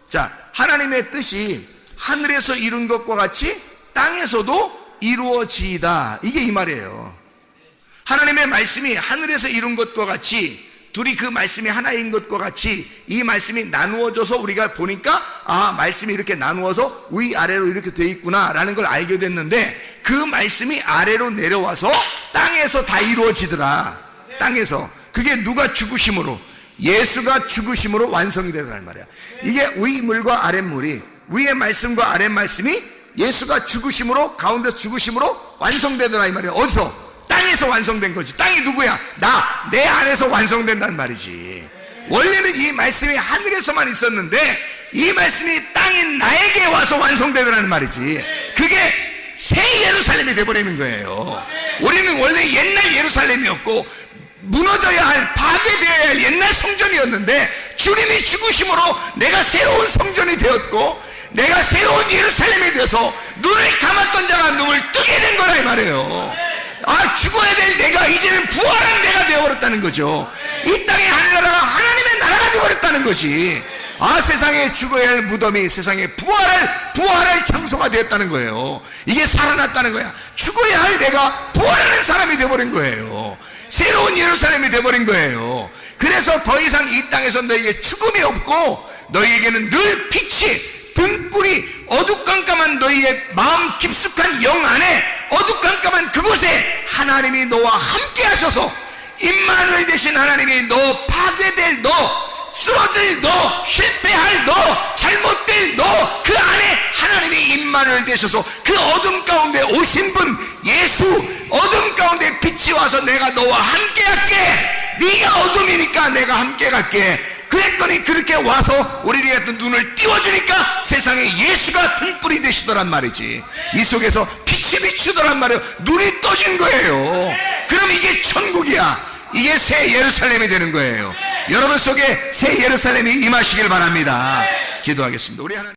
자, 하나님의 뜻이 하늘에서 이룬 것과 같이 땅에서도 이루어지이다. 이게 이 말이에요. 하나님의 말씀이 하늘에서 이룬 것과 같이, 둘이 그 말씀이 하나인 것과 같이 이 말씀이 나누어져서 우리가 보니까, 아, 말씀이 이렇게 나누어서 위아래로 이렇게 돼 있구나 라는 걸 알게 됐는데, 그 말씀이 아래로 내려와서 땅에서 다 이루어지더라. 땅에서. 그게 누가 죽으심으로? 예수가 죽으심으로 완성이 되더란 말이야. 이게 위물과 아랫물이, 위의 말씀과 아랫 말씀이 예수가 죽으심으로, 가운데서 죽으심으로 완성되더라 이 말이야. 어디서? 땅에서 완성된 거지. 땅이 누구야? 내 안에서 완성된단 말이지. 원래는 이 말씀이 하늘에서만 있었는데 이 말씀이 땅인 나에게 와서 완성되더라는 말이지. 그게 새 예루살렘이 돼버리는 거예요. 우리는 원래 옛날 예루살렘이었고 무너져야 할, 파괴되어야 할 옛날 성전이었는데 주님이 죽으심으로 내가 새로운 성전이 되었고 내가 새로운 예루살렘이 되어서 눈을 감았던 자가 눈을 뜨게 된 거라 이 말이에요. 아, 죽어야 될 내가 이제는 부활한 내가 되어버렸다는 거죠. 이 땅의 하늘나라가 하나님의 나라가 되어버렸다는 것이, 아, 세상에 죽어야 할 무덤이 세상에 부활할 장소가 되었다는 거예요. 이게 살아났다는 거야. 죽어야 할 내가 부활하는 사람이 되어버린 거예요. 새로운 예루살렘이 되어버린 거예요. 그래서 더 이상 이 땅에서 너에게 죽음이 없고 너희에게는 늘 빛이, 등불이 어두깜깜한 너희의 마음 깊숙한 영 안에, 어두깜깜한 그곳에 하나님이 너와 함께 하셔서 임마누엘 되신 하나님이 너, 파괴될 너, 쓰러질 너, 실패할 너, 잘못될 너, 그 안에 하나님이 임마누엘 되셔서 그 어둠 가운데 오신 분 예수, 어둠 가운데 빛이 와서 내가 너와 함께 할게, 네가 어둠이니까 내가 함께 갈게. 그랬더니 그렇게 와서 우리에게 눈을 띄워주니까 세상에 예수가 등불이 되시더란 말이지. 이 속에서 빛이 비추더란 말이에요. 눈이 떠진 거예요. 그럼 이게 천국이야. 이게 새 예루살렘이 되는 거예요. 여러분 속에 새 예루살렘이 임하시길 바랍니다. 기도하겠습니다. 우리 하나님.